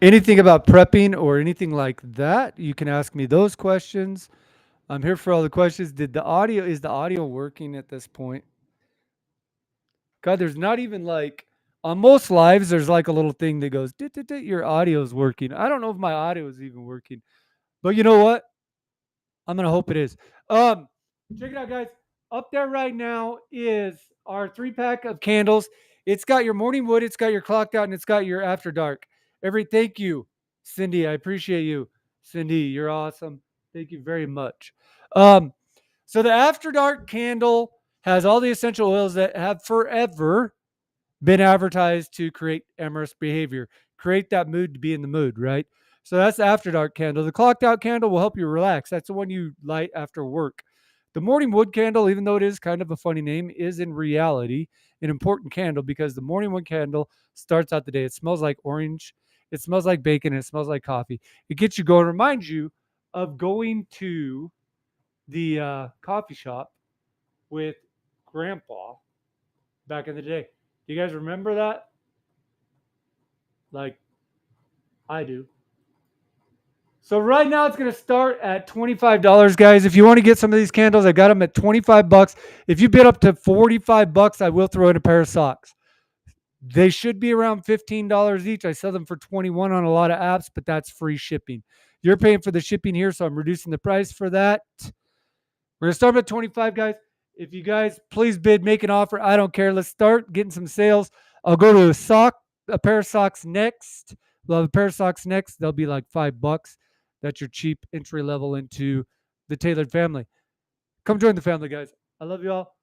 Anything about prepping or anything like that, you can ask me those questions. I'm here for all the questions. Is the audio working at this point? God, there's not even like on most lives, there's like a little thing that goes, "Dit, dit, dit, your audio is working." I don't know if my audio is even working, but you know what? I'm gonna hope it is. Um, Check it out, guys. Up there right now is our 3 pack of candles. It's got your morning wood, it's got your clocked out, and it's got your after dark. Thank you, Cindy. I appreciate you, Cindy. You're awesome. Thank you very much. Um, so the after dark candle has all the essential oils that have forever been advertised to create amorous behavior, create that mood to be in the mood, right? So that's the after dark candle. The clocked out candle will help you relax. That's the one you light after work. The morning wood candle, even though it is kind of a funny name, is in reality an important candle because the morning wood candle starts out the day. It smells like orange, it smells like bacon, and it smells like coffee. It gets you going, reminds you of going to the coffee shop with grandpa back in the day. Do you guys remember that? Like I do. So right now it's going to start at $25, guys. If you want to get some of these candles, I got them at 25 bucks. If you bid up to 45 bucks, I will throw in a pair of socks. They should be around $15 each. I sell them for 21 on a lot of apps, but that's free shipping. You're paying for the shipping here, so I'm reducing the price for that. We're going to start at 25, guys. If you guys please bid, make an offer. I don't care. Let's start getting some sales. I'll go to a pair of socks next. We'll have a pair of socks next. They'll be like $5. That's your cheap entry level into the tailored family. Come join the family, guys. I love you all.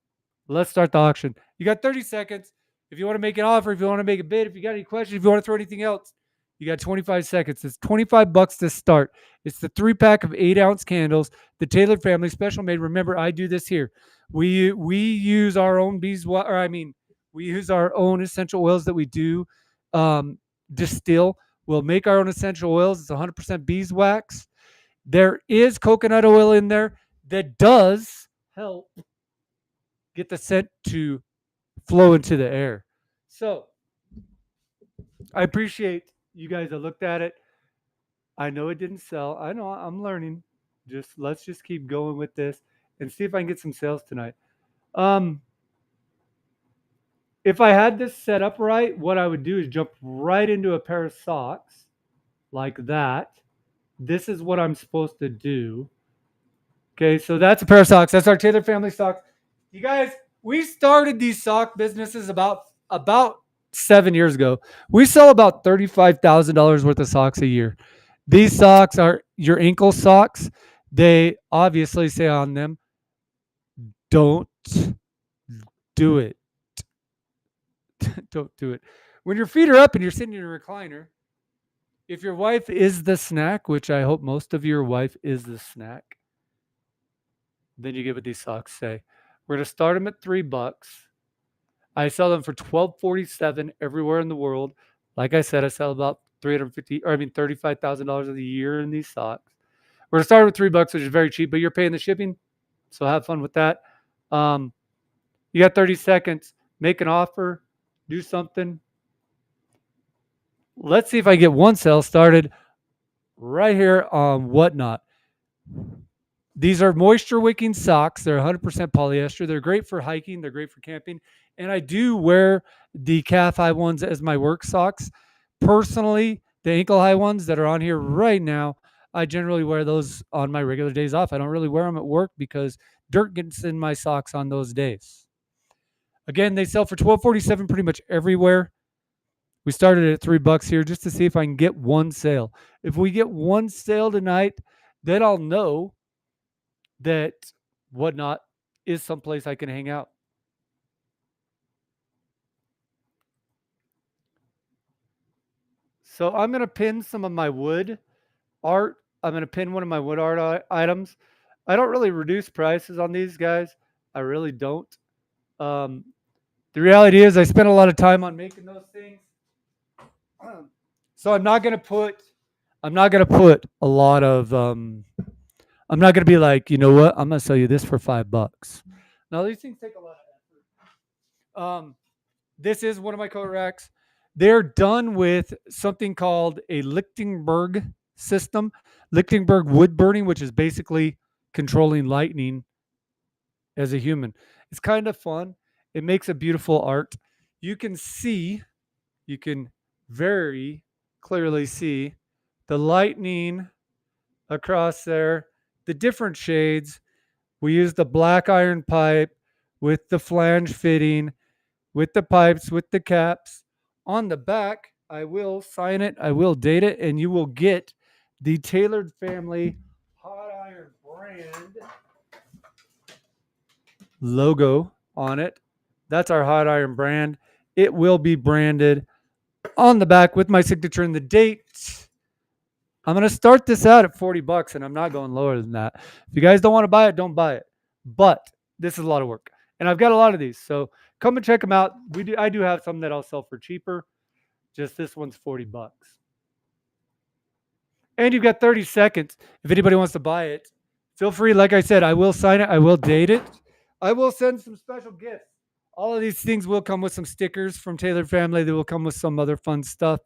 Let's start the auction. You got 30 seconds. If you want to make an offer, if you want to make a bid, if you got any questions, if you want to throw anything else, you got 25 seconds. It's 25 bucks to start. It's the 3 pack of 8-ounce candles, the tailored family special made. Remember, I do this here. We use our own beeswax, or I mean, we use our own essential oils that we do distill. We'll make our own essential oils. It's 100% beeswax. There is coconut oil in there that does help get the scent to flow into the air. So I appreciate you guys that looked at it. I know it didn't sell. I know I'm learning. Let's just keep going with this and see if I can get some sales tonight. Um, if I had this set up right, what I would do is jump right into a pair of socks like that. This is what I'm supposed to do. Okay, so that's a pair of socks. That's our Taylor family socks. You guys, we started these sock businesses about 7 years ago. We sell about $35,000 worth of socks a year. These socks are your ankle socks. They obviously say on them, "Don't do it. Don't do it." When your feet are up and you're sitting in a recliner, if your wife is the snack, which I hope most of your wife is the snack, then you get what these socks say. We're gonna start them at $3. I sell them for $12.47 everywhere in the world. Like I said, I sell about 350, or I mean $35,000 a year in these socks. We're gonna start with $3, which is very cheap, but you're paying the shipping, so have fun with that. Um, you got 30 seconds. Make an offer. Do something. Let's see if I get one sale started right here on Whatnot. These are moisture wicking socks. They're 100% polyester. They're great for hiking. They're great for camping. And I do wear the calf high ones as my work socks. Personally, the ankle high ones that are on here right now, I generally wear those on my regular days off. I don't really wear them at work because dirt gets in my socks on those days. Again, they sell for $12.47 pretty much everywhere. We started at $3 here just to see if I can get one sale. If we get one sale tonight, then I'll know that Whatnot is someplace I can hang out. So I'm going to pin some of my wood art. I'm going to pin one of my wood art items. I don't really reduce prices on these guys. I really don't. Um, the reality is I spent a lot of time on making those things. So I'm not going to put a lot of I'm not going to be like, you know what? I'm going to sell you this for $5. Now these things take a lot of effort. This is one of my coat racks. They're done with something called a Lichtenberg system, Lichtenberg wood burning, which is basically controlling lightning as a human. It's kind of fun. It makes a beautiful art. You can see, you can very clearly see the lightning across there, the different shades. We use the black iron pipe with the flange fitting, with the pipes, with the caps. On the back, I will sign it, I will date it, and you will get the Tailored Family Hot Iron brand logo on it. That's our hot iron brand. It will be branded on the back with my signature and the date. I'm going to start this out at $40 and I'm not going lower than that. If you guys don't want to buy it, don't buy it. But this is a lot of work. And I've got a lot of these. So come and check them out. I do have some that I'll sell for cheaper. Just this one's $40. And you've got 30 seconds if anybody wants to buy it. Feel free. Like I said, I will sign it. I will date it. I will send some special gifts. All of these things will come with some stickers from Tailored Family. They will come with some other fun stuff.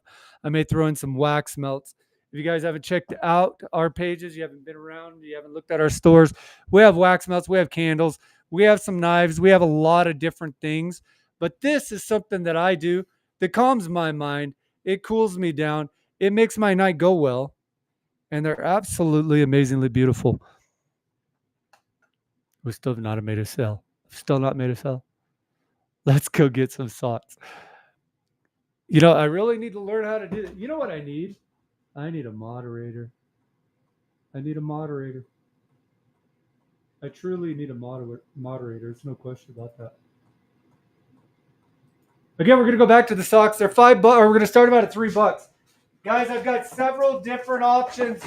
I may throw in some wax melts. If you guys haven't checked out our pages, you haven't been around, you haven't looked at our stores, we have wax melts, we have candles, we have some knives, we have a lot of different things. But this is something that I do that calms my mind. It cools me down. It makes my night go well. And they're absolutely amazingly beautiful. We still have not made a sale. Still not made a sale. Let's go get some socks. You know, I really need to learn how to do it. You know what I need? I need a moderator. I need a moderator. I truly need a moderator. There's no question about that. Again, we're going to go back to the socks. They're $5, or we're going to start about at $3. Guys, I've got several different options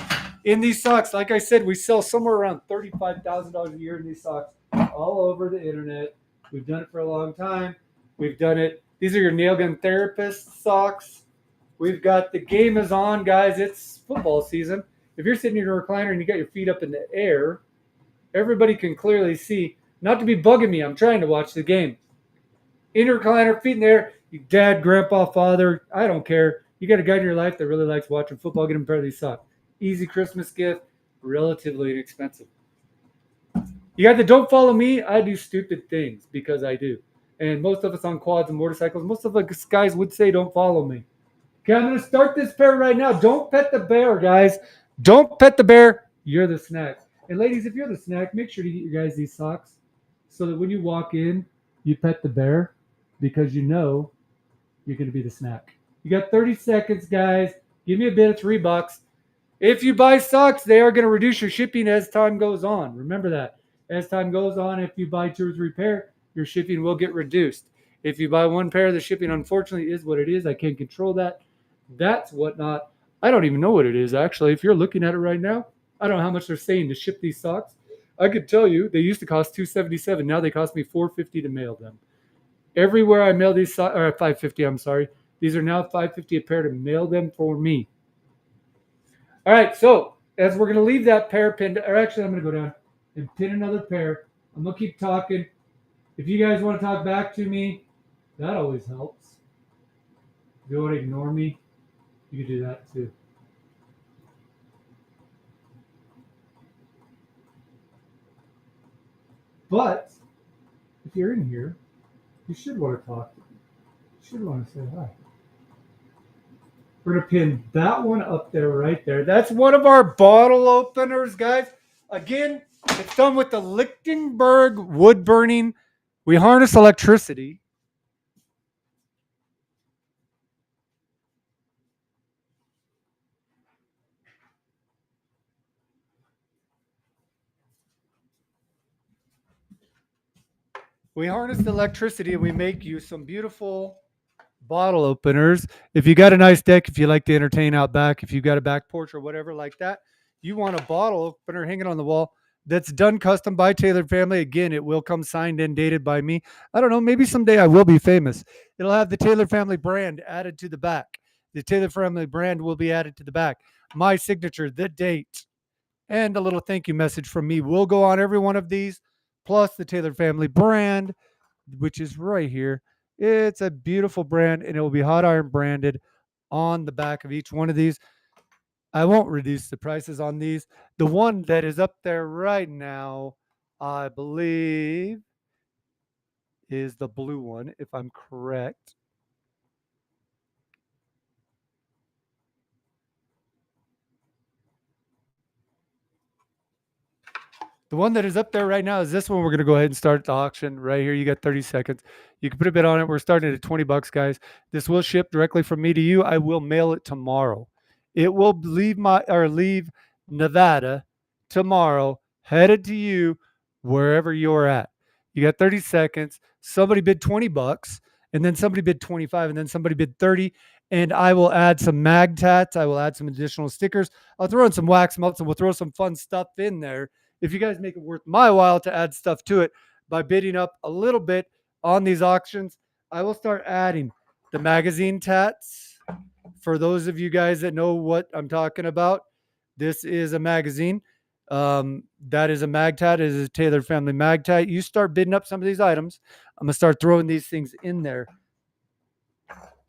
in these socks. Like I said, we sell somewhere around $35,000 a year in these socks all over the internet. We've done it for a long time. We've done it. These are your nail gun therapist socks. We've got the game is on, guys. It's football season. If you're sitting in your recliner and you got your feet up in the air, everybody can clearly see. Not to be bugging me, I'm trying to watch the game. In your recliner, feet in the air, your dad, grandpa, father, I don't care. You got a guy in your life that really likes watching football, get him a pair of these socks. Easy Christmas gift, relatively inexpensive. You got the don't follow me. I do stupid things because I do. And most of us on quads and motorcycles, most of us guys would say don't follow me. Okay, I'm going to start this pair right now. Don't pet the bear, guys. Don't pet the bear. You're the snack. And ladies, if you're the snack, make sure to get your guys these socks so that when you walk in, you pet the bear because you know you're going to be the snack. You got 30 seconds, guys. Give me a bid of $3. If you buy socks, they are going to reduce your shipping as time goes on. Remember that. As time goes on, if you buy 2 or 3 pair, your shipping will get reduced. If you buy 1 pair, the shipping unfortunately is what it is. I can't control that. That's whatnot. I don't even know what it is, actually. If you're looking at it right now, I don't know how much they're saying to ship these socks. I could tell you they used to cost $277. Now they cost me $450 to mail them. Everywhere I mail these socks, or $550, I'm sorry. These are now $550 a pair to mail them for me. All right, so as we're going to leave that pair pinned, or actually I'm going to go down and pin another pair. I'm going to keep talking. If you guys want to talk back to me, that always helps. If you want to ignore me, you can do that too. But if you're in here, you should want to talk to me. You should want to say hi. We're going to pin that one up there, right there. That's one of our bottle openers, guys. Again, it's done with the Lichtenberg wood burning. We harness electricity. We harness the electricity and we make you some beautiful bottle openers. If you got a nice deck, if you like to entertain out back, if you got a back porch or whatever like that, you want a bottle opener hanging on the wall that's done custom by Tailored Family. Again, it will come signed and dated by me. I don't know, maybe someday I will be famous. It'll have the Tailored Family brand added to the back. The Tailored Family brand will be added to the back. My signature, the date, and a little thank you message from me will go on every one of these, plus the Tailored Family brand, which is right here. It's a beautiful brand, and it will be hot iron branded on the back of each one of these. I won't reduce the prices on these. The one that is up there right now, I believe, is the blue one, if I'm correct. The one that is up there right now is this one. We're going to go ahead and start the auction right here. You got 30 seconds. You can put a bid on it. We're starting at 20 bucks, guys. This will ship directly from me to you. I will mail it tomorrow. It will leave Nevada tomorrow, headed to you wherever you're at. You got 30 seconds. Somebody bid 20 bucks, and then somebody bid 25, and then somebody bid 30. And I will add some mag tats. I will add some additional stickers. I'll throw in some wax melts, and we'll throw some fun stuff in there if you guys make it worth my while to add stuff to it by bidding up a little bit on these auctions. I will start adding the magazine tats. For those of you guys that know what I'm talking about, this is a magazine. That is a mag tat. It is a Taylor Family mag tat. You start bidding up some of these items. I'm going to start throwing these things in there.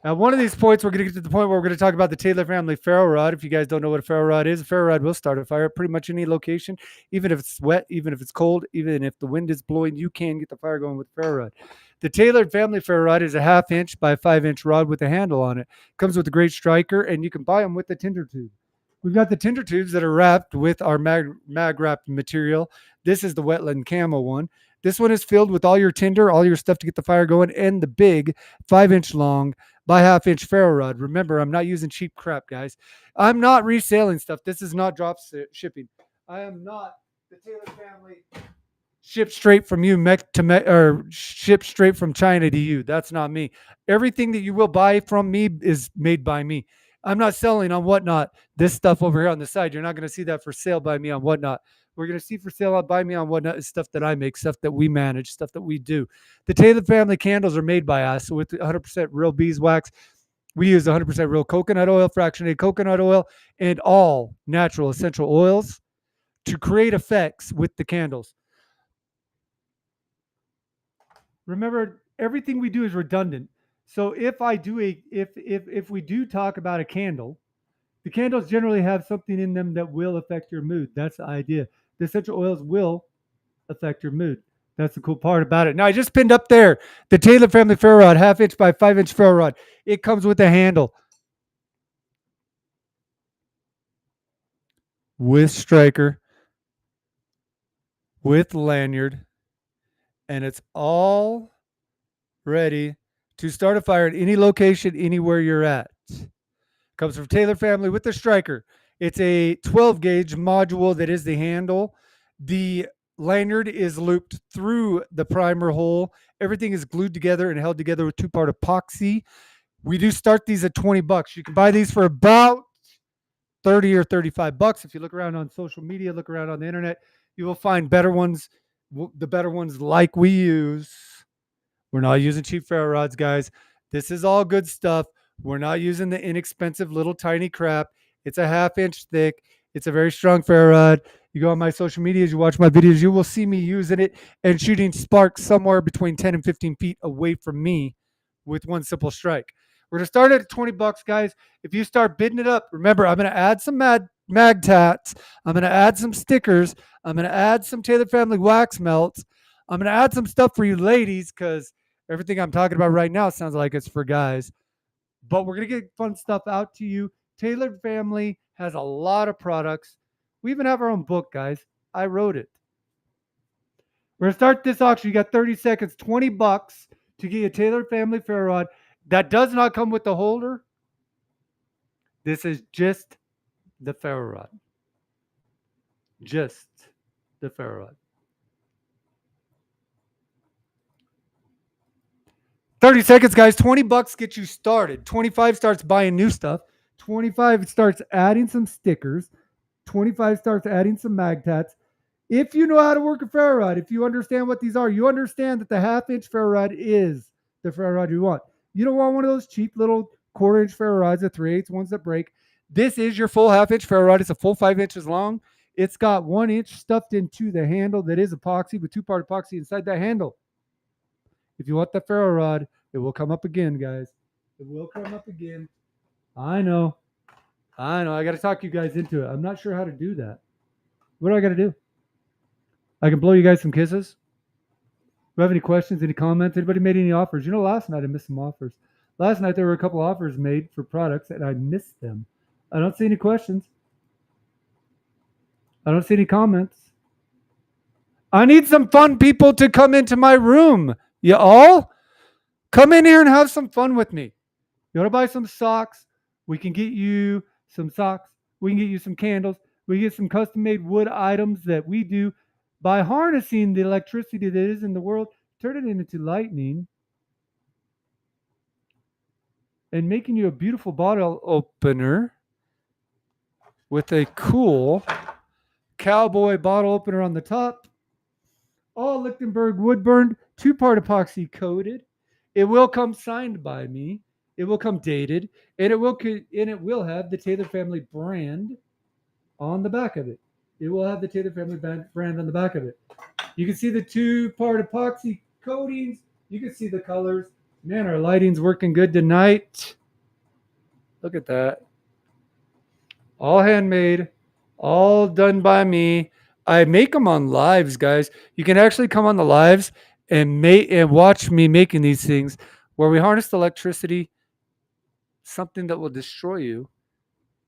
Now, one of these points, we're going to get to the point where we're going to talk about the Taylor Family ferro rod. If you guys don't know what a ferro rod is, a ferro rod will start a fire at pretty much any location, even if it's wet, even if it's cold, even if the wind is blowing, you can get the fire going with a ferro rod. The Taylor Family ferro rod is a 1/2 inch by 5 inch rod with a handle on it. Comes with a great striker, and you can buy them with the tinder tube. We've got the tinder tubes that are wrapped with our mag wrapped material. This is the wetland camo one. This one is filled with all your tinder, all your stuff to get the fire going, and the big 5 inch long by 1/2 inch ferro rod. Remember, I'm not using cheap crap, guys. I'm not reselling stuff. This is not drop shipping. I am not the Taylor Family shipped straight from you or shipped straight from China to you. That's not me. Everything that you will buy from me is made by me. I'm not selling on Whatnot this stuff over here on the side. You're not going to see that for sale by me on Whatnot. We're going to see for sale by me on Whatnot is stuff that I make, stuff that we manage, stuff that we do. The Taylor Family candles are made by us with 100% real beeswax. We use 100% real coconut oil, fractionated coconut oil, and all natural essential oils to create effects with the candles. Remember, everything we do is redundant. So if we do talk about a candle, the candles generally have something in them that will affect your mood. That's the idea. The essential oils will affect your mood. That's the cool part about it. Now I just pinned up there the Taylor Family ferro rod, 1/2 inch by 5 inch ferro rod. It comes with a handle, with striker, with lanyard, and it's all ready to start a fire at any location, anywhere you're at. Comes from Taylor Family with the striker. It's a 12 gauge module that is the handle. The lanyard is looped through the primer hole. Everything is glued together and held together with 2-part epoxy. We do start these at 20 bucks. You can buy these for about 30 or 35 bucks. If you look around on social media, look around on the internet, you will find better ones, the better ones like we use. We're not using cheap ferro rods, guys. This is all good stuff. We're not using the inexpensive little tiny crap. It's a 1/2 inch thick. It's a very strong ferro rod. You go on my social medias, you watch my videos, you will see me using it and shooting sparks somewhere between 10 and 15 feet away from me with one simple strike. We're gonna start at 20 bucks, guys. If you start bidding it up, remember I'm gonna add some mag tats. I'm gonna add some stickers. I'm gonna add some Taylor Family wax melts. I'm gonna add some stuff for you ladies because everything I'm talking about right now sounds like it's for guys. But we're gonna get fun stuff out to you. Taylor Family has a lot of products. We even have our own book, guys. I wrote it. We're gonna start this auction. You got 30 seconds, 20 bucks to get a Taylor Family ferro rod. That does not come with the holder. This is just the ferro rod. Just the ferro rod. 30 seconds, guys. 20 bucks gets you started. 25 starts buying new stuff. 25 starts adding some stickers. 25 starts adding some mag tats. If you know how to work a ferro rod, if you understand what these are, you understand that the 1/2 inch ferro rod is the ferro rod you want. You don't want one of those cheap little 1/4 inch ferro rods, the 3/8 ones that break. This is your full 1/2 inch ferro rod. It's a full 5 inches long. It's got 1 inch stuffed into the handle that is epoxy with 2-part epoxy inside that handle. If you want the ferro rod, It will come up again, guys. It will come up again. I know. I know. I got to talk you guys into it. I'm not sure how to do that. What do I got to do? I can blow you guys some kisses. Do you have any questions, any comments? Anybody made any offers? You know, last night I missed some offers. Last night there were a couple offers made for products and I missed them. I don't see any questions. I don't see any comments. I need some fun people to come into my room. You all come in here and have some fun with me. You want to buy some socks? We can get you some socks. We can get you some candles. We get some custom made wood items that we do by harnessing the electricity that is in the world, turn it into lightning, and making you a beautiful bottle opener with a cool cowboy bottle opener on the top. All Lichtenberg wood burned, 2-part epoxy coated. It will come signed by me. It will come dated, and it will have the Taylor Family brand on the back of it. It will have the Taylor Family brand on the back of it. You can see the 2-part epoxy coatings. You can see the colors. Man, our lighting's working good tonight. Look at that. All handmade, all done by me. I make them on lives, guys. You can actually come on the lives and watch me making these things where we harness the electricity, something that will destroy you,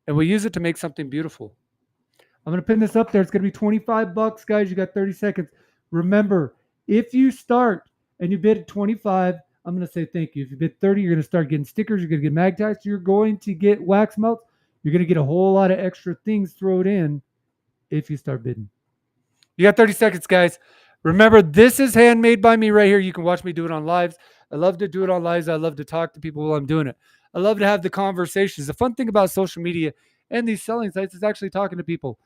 and we use it to make something beautiful. I'm going to pin this up there. It's going to be $25, guys. You got 30 seconds. Remember, if you start and you bid 25, I'm going to say thank you. If you bid 30, you're going to start getting stickers. You're going to get mag ties. You're going to get wax melts. You're going to get a whole lot of extra things thrown in if you start bidding. You got 30 seconds, guys. Remember, this is handmade by me right here. You can watch me do it on lives. I love to do it on lives. I love to talk to people while I'm doing it. I love to have the conversations. The fun thing about social media and these selling sites is actually talking to people.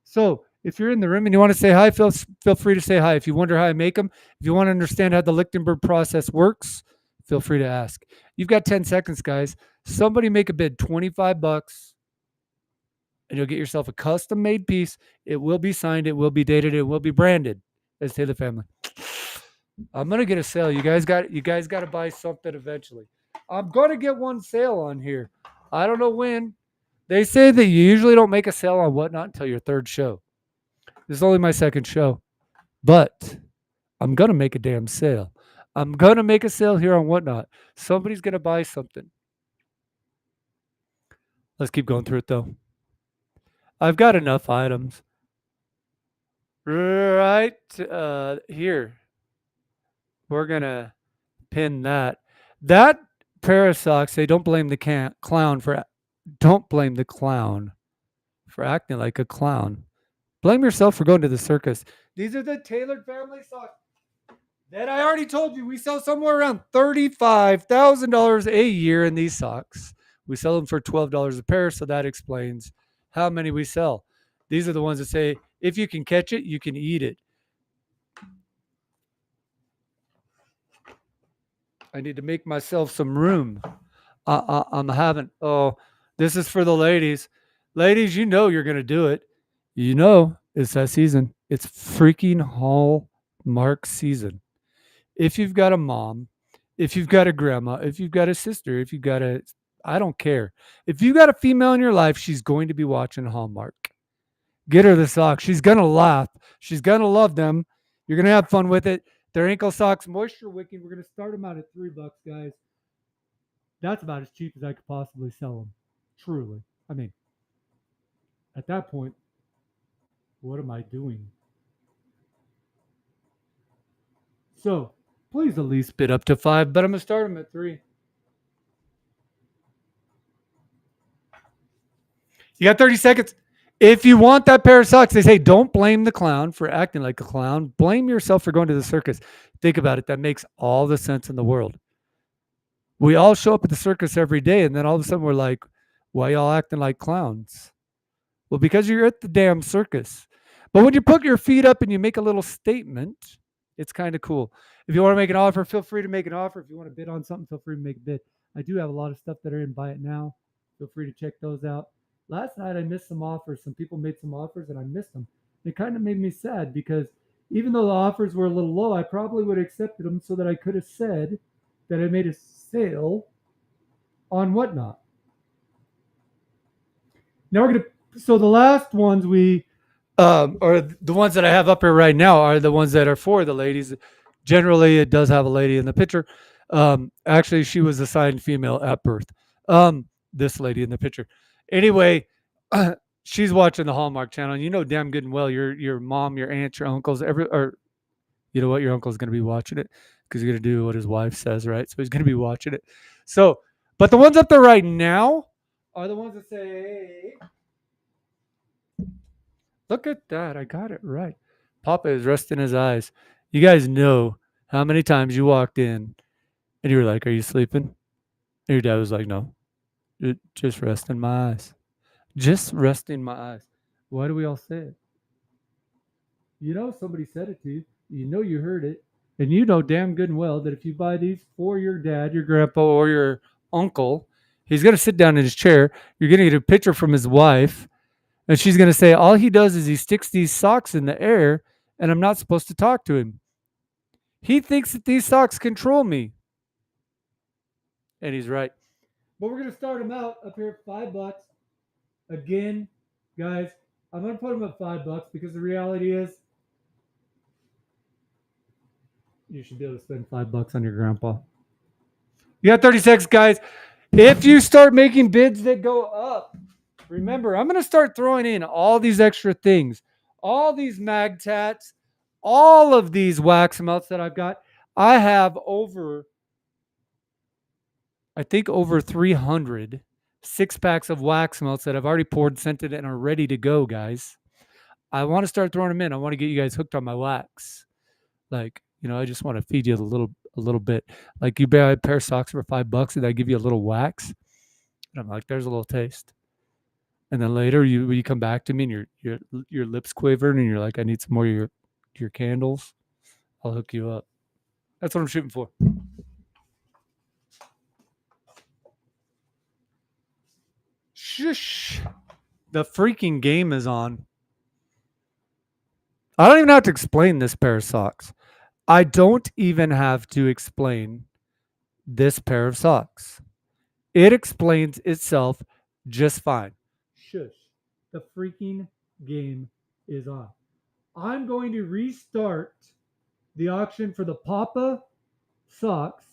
So if you're in the room and you want to say hi, feel free to say hi. If you wonder how I make them, if you want to understand how the Lichtenberg process works, feel free to ask. You've got 10 seconds, guys. Somebody make a bid, $25, and you'll get yourself a custom made piece. It will be signed, it will be dated, it will be branded as Taylor Family. I'm gonna get a sale. You guys got to buy something eventually. I'm gonna get one sale on here. I don't know when. They say that you usually don't make a sale on Whatnot until your third show. This is only my second show, but I'm gonna make a damn sale. I'm gonna make a sale here on Whatnot. Somebody's gonna buy something. Let's keep going through it though. I've got enough items. Right here. We're going to pin that. That pair of socks, say don't blame the clown for acting like a clown. Blame yourself for going to the circus. These are the tailored family socks that I already told you we sell somewhere around $35,000 a year in these socks. We sell them for $12 a pair, so that explains how many we sell. These are the ones that say, if you can catch it, you can eat it. I need to make myself some room. I'm having, this is for the ladies. Ladies, you know you're going to do it. You know it's that season. It's freaking Hallmark season. If you've got a mom, if you've got a grandma, if you've got a sister, if you've got I don't care. If you got a female in your life, she's going to be watching Hallmark. Get her the socks. She's going to laugh. She's going to love them. You're going to have fun with it. They're ankle socks, moisture wicking. We're going to start them out at $3, guys. That's about as cheap as I could possibly sell them. Truly. I mean, at that point, what am I doing? So, please at least bid up to $5, but I'm going to start them at $3. You got 30 seconds. If you want that pair of socks, they say don't blame the clown for acting like a clown. Blame yourself for going to the circus. Think about it. That makes all the sense in the world. We all show up at the circus every day, and then all of a sudden we're like, why y'all acting like clowns? Well, because you're at the damn circus. But when you put your feet up and you make a little statement, it's kind of cool. If you want to make an offer, feel free to make an offer. If you want to bid on something, feel free to make a bid. I do have a lot of stuff that are in Buy It Now. Feel free to check those out. Last night I missed some offers. Some people made some offers and I missed them. It kind of made me sad because even though the offers were a little low, I probably would have accepted them so that I could have said, that I made a sale on Whatnot. Now we're gonna. So the last ones or the ones that I have up here right now are the ones that are for the ladies. Generally, it does have a lady in the picture. Actually, she was assigned female at birth. This lady in the picture. Anyway, she's watching the Hallmark Channel, and you know damn good and well your mom, your aunt, your uncles, or you know what, your uncle's going to be watching it because he's going to do what his wife says, right? So he's going to be watching it. So, but the ones up there right now are the ones that say, "Look at that, I got it right." Papa is resting his eyes. You guys know how many times you walked in and you were like, "Are you sleeping?" And your dad was like, "No, just resting my eyes, just resting my eyes." Why do we all say it? You know somebody said it to you. You know you heard it. And you know damn good and well that if you buy these for your dad, your grandpa, or your uncle, he's going to sit down in his chair. You're going to get a picture from his wife. And she's going to say, all he does is he sticks these socks in the air, and I'm not supposed to talk to him. He thinks that these socks control me. And he's right. But we're going to start him out up here at $5. Again, guys, I'm going to put him at $5 because the reality is you should be able to spend $5 on your grandpa. You got 30 seconds, guys. If you start making bids that go up, remember, I'm going to start throwing in all these extra things, all these mag tats, all of these wax melts that I've got. I have over 300 6-packs of wax melts that I've already poured, scented, and are ready to go, guys. I want to start throwing them in. I want to get you guys hooked on my wax. Like, I just want to feed you a little bit. Like you buy a pair of socks for $5 and I give you a little wax. And I'm like, there's a little taste. And then later when you come back to me and your lips quivering and you're like, I need some more of your candles, I'll hook you up. That's what I'm shooting for. Shush. The freaking game is on. I don't even have to explain this pair of socks. I don't even have to explain this pair of socks. It explains itself just fine. Shush. The freaking game is on. I'm going to restart the auction for the Papa socks,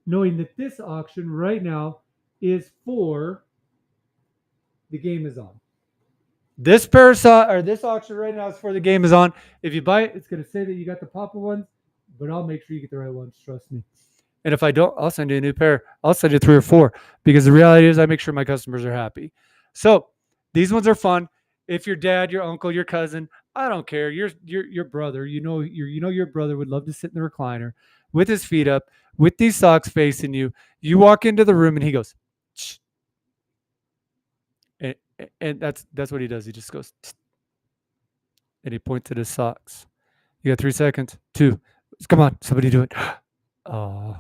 knowing that this auction right now is for the game is on. This pair of socks, or this auction right now is for the game is on. If you buy it, it's going to say that you got the Papa ones, but I'll make sure you get the right ones. Trust me. And if I don't, I'll send you a new pair. I'll send you 3 or 4 because the reality is I make sure my customers are happy. So these ones are fun. If your dad, your uncle, your cousin, I don't care. Your brother, your brother would love to sit in the recliner with his feet up, with these socks facing you. You walk into the room and he goes, Shh. And that's what he does. He just goes, Shh. And he points at his socks. You got 3 seconds. 2. Come on, somebody do it. Oh.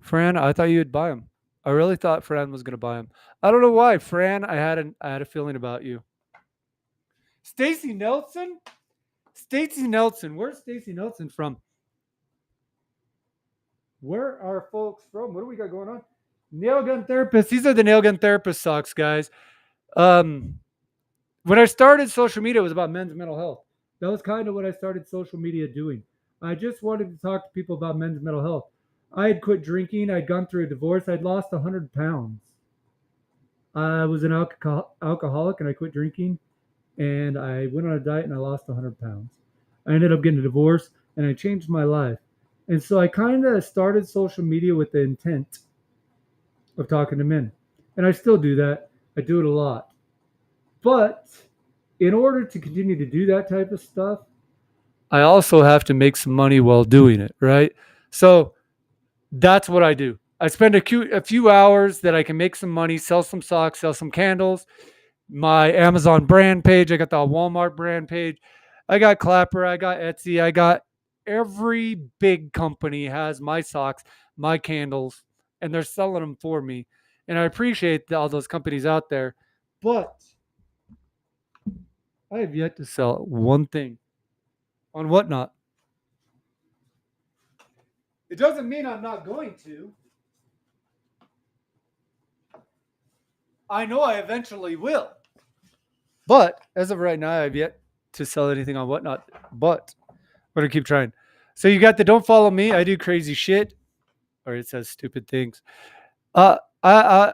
Fran, I thought you'd buy them. I really thought Fran was going to buy them. I don't know why. Fran, I had a feeling about you. Stacy Nelson? Stacy Nelson. Where's Stacy Nelson from? Where are folks from? What do we got going on? Nail gun therapist. These are the nail gun therapist socks, guys. When I started social media, it was about men's mental health. That was kind of what I started social media doing. I just wanted to talk to people about men's mental health. I had quit drinking. I'd gone through a divorce. I'd lost 100 pounds. I was an alcoholic and I quit drinking. And I went on a diet and I lost 100 pounds. I ended up getting a divorce and I changed my life. And so I kind of started social media with the intent of talking to men. And I still do that. I do it a lot. But in order to continue to do that type of stuff, I also have to make some money while doing it, right? So that's what I do. I spend a few hours that I can make some money, sell some socks, sell some candles. My Amazon brand page, I got the Walmart brand page. I got Clapper, I got Etsy, I got every big company has my socks, my candles, and they're selling them for me. And I appreciate all those companies out there. But I have yet to sell one thing on Whatnot. It doesn't mean I'm not going to. I know I eventually will. But as of right now, I have yet to sell anything on Whatnot. But we're going to keep trying. So you got the don't follow me. I do crazy shit. Or it says stupid things. Uh, I,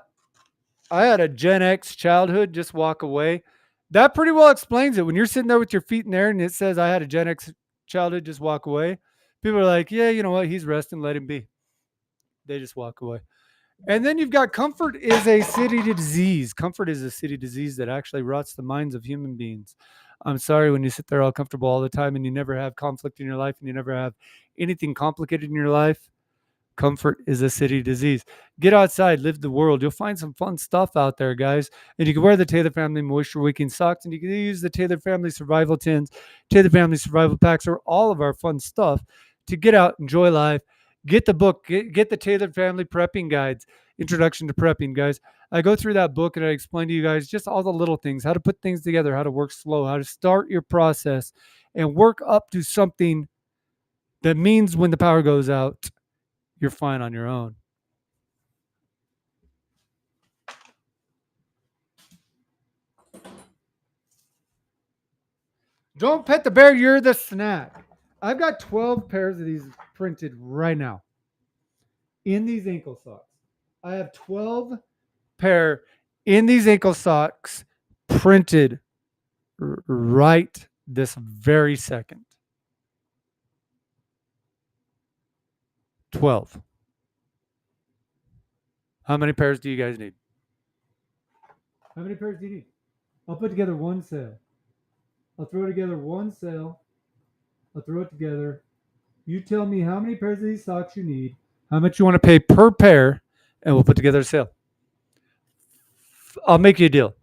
I had a Gen X childhood. Just walk away. That pretty well explains it. When you're sitting there with your feet in the air and it says I had a Gen X childhood, just walk away. People are like, yeah, you know what? He's resting. Let him be. They just walk away. And then you've got comfort is a city disease. Comfort is a city disease that actually rots the minds of human beings. I'm sorry when you sit there all comfortable all the time and you never have conflict in your life and you never have anything complicated in your life. Comfort is a city disease. Get outside, live the world. You'll find some fun stuff out there, guys. And you can wear the Taylor Family Moisture Wicking socks, and you can use the Taylor Family Survival Tins, Taylor Family Survival Packs, or all of our fun stuff to get out, enjoy life. Get the book, get the Taylor Family Prepping Guides, Introduction to Prepping, guys. I go through that book and I explain to you guys just all the little things, how to put things together, how to work slow, how to start your process and work up to something that means when the power goes out, you're fine on your own. Don't pet the bear, you're the snack. I've got 12 pairs of these printed right now in these ankle socks. I have 12 pair in these ankle socks printed right this very second. 12. How many pairs do you guys need? How many pairs do you need? I'll put together one sale. I'll throw together one sale. I'll throw it together. You tell me how many pairs of these socks you need, how much you want to pay per pair, and we'll put together a sale. I'll make you a deal.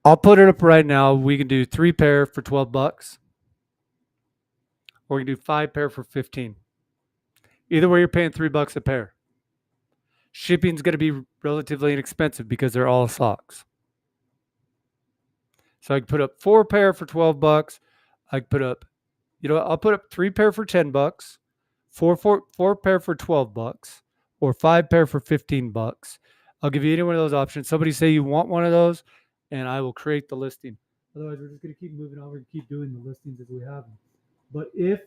I'll put it up right now. We can do 3 pair for $12, or we can do 5 pair for 15. Either way, you're paying $3 a pair. Shipping's going to be relatively inexpensive because they're all socks. So I can put up 4 pair for $12. I can put up, I'll put up 3 pair for $10, four pair for $12, or 5 pair for $15. I'll give you any one of those options. Somebody say you want one of those, and I will create the listing. Otherwise, we're just going to keep moving on. We're going to keep doing the listings as we have them. But if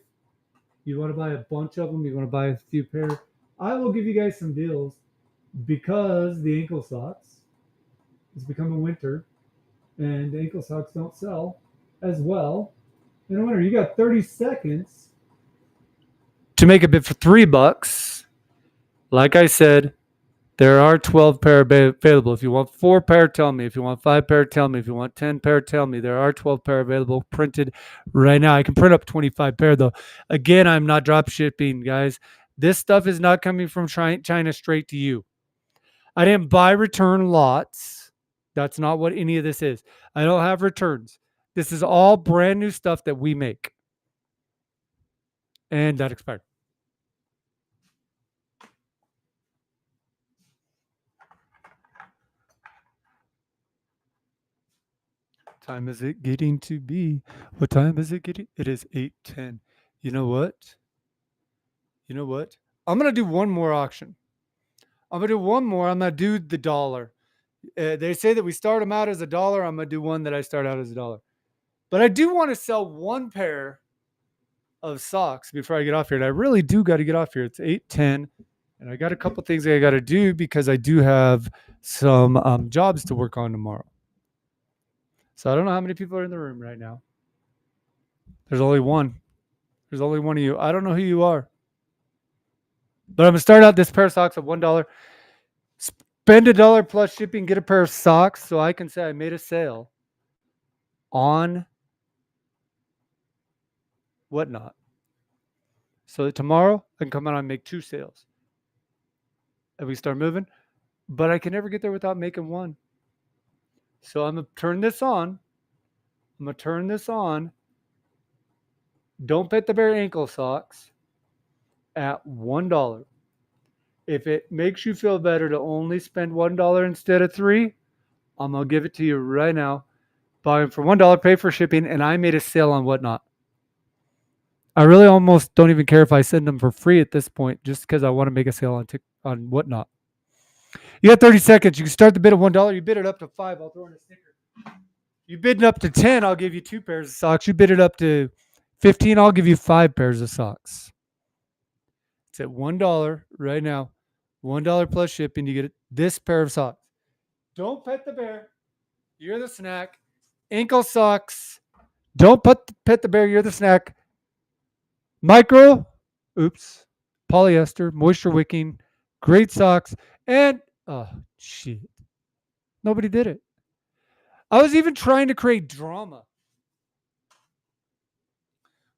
you want to buy a bunch of them, you want to buy a few pairs, I will give you guys some deals because the ankle socks is becoming winter, and the ankle socks don't sell as well in the winter. You got 30 seconds to make a bid for $3. Like I said, there are 12 pair available. If you want 4 pair, tell me. If you want 5 pair, tell me. If you want 10 pair, tell me. There are 12 pair available printed right now. I can print up 25 pair though. Again, I'm not drop shipping, guys. This stuff is not coming from China straight to you. I didn't buy return lots. That's not what any of this is. I don't have returns. This is all brand new stuff that we make. And that expired. Time is it getting to be? What time is it getting? It is 8:10. You know what? I'm going to do one more auction. I'm going to do one more. I'm going to do the dollar. They say that we start them out as $1. I'm going to do one that I start out as $1. But I do want to sell 1 pair of socks before I get off here. And I really do got to get off here. It's 8:10. And I got a couple things I got to do because I do have some jobs to work on tomorrow. So I don't know how many people are in the room right now. There's only one. There's only one of you. I don't know who you are. But I'm going to start out this pair of socks at $1. Spend $1 plus shipping, get a pair of socks so I can say I made a sale on Whatnot. So that tomorrow I can come out and make 2 sales. And we start moving. But I can never get there without making one. So I'm going to turn this on. Don't pet the bear ankle socks at $1. If it makes you feel better to only spend $1 instead of $3, I'm going to give it to you right now. Buy them for $1, pay for shipping, and I made a sale on Whatnot. I really almost don't even care if I send them for free at this point, just because I want to make a sale on whatnot. You got 30 seconds. You can start the bid at $1. You bid it up to 5, I'll throw in a sticker. You bid it up to 10, I'll give you 2 pairs of socks. You bid it up to 15, I'll give you 5 pairs of socks. It's at $1 right now. $1 plus shipping. You get this pair of socks. Don't pet the bear. You're the snack. Ankle socks. Don't pet the bear. You're the snack. Micro. Oops. Polyester. Moisture wicking. Great socks. And, oh, shit. Nobody did it. I was even trying to create drama.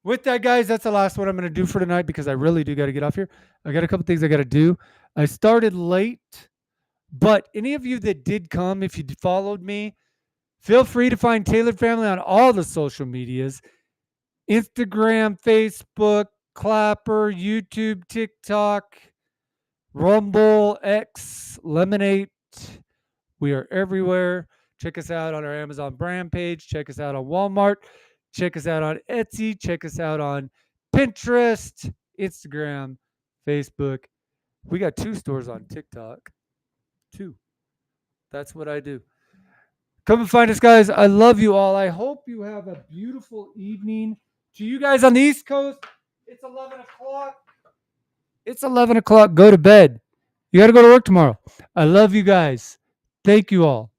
With that, guys, that's the last one I'm going to do for tonight because I really do got to get off here. I got a couple things I got to do. I started late, but any of you that did come, if you followed me, feel free to find Tailored Family on all the social medias: Instagram, Facebook, Clapper, YouTube, TikTok, Rumble, X, Lemonade. We are everywhere. Check us out on our Amazon brand page. Check us out on Walmart. Check us out on Etsy. Check us out on Pinterest, Instagram, Facebook. We got 2 stores on TikTok. 2. That's what I do. Come and find us, guys. I love you all. I hope you have a beautiful evening. To you guys on the East Coast, it's 11 o'clock. It's 11 o'clock. Go to bed. You got to go to work tomorrow. I love you guys. Thank you all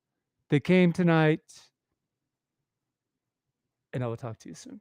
that came tonight. And I will talk to you soon.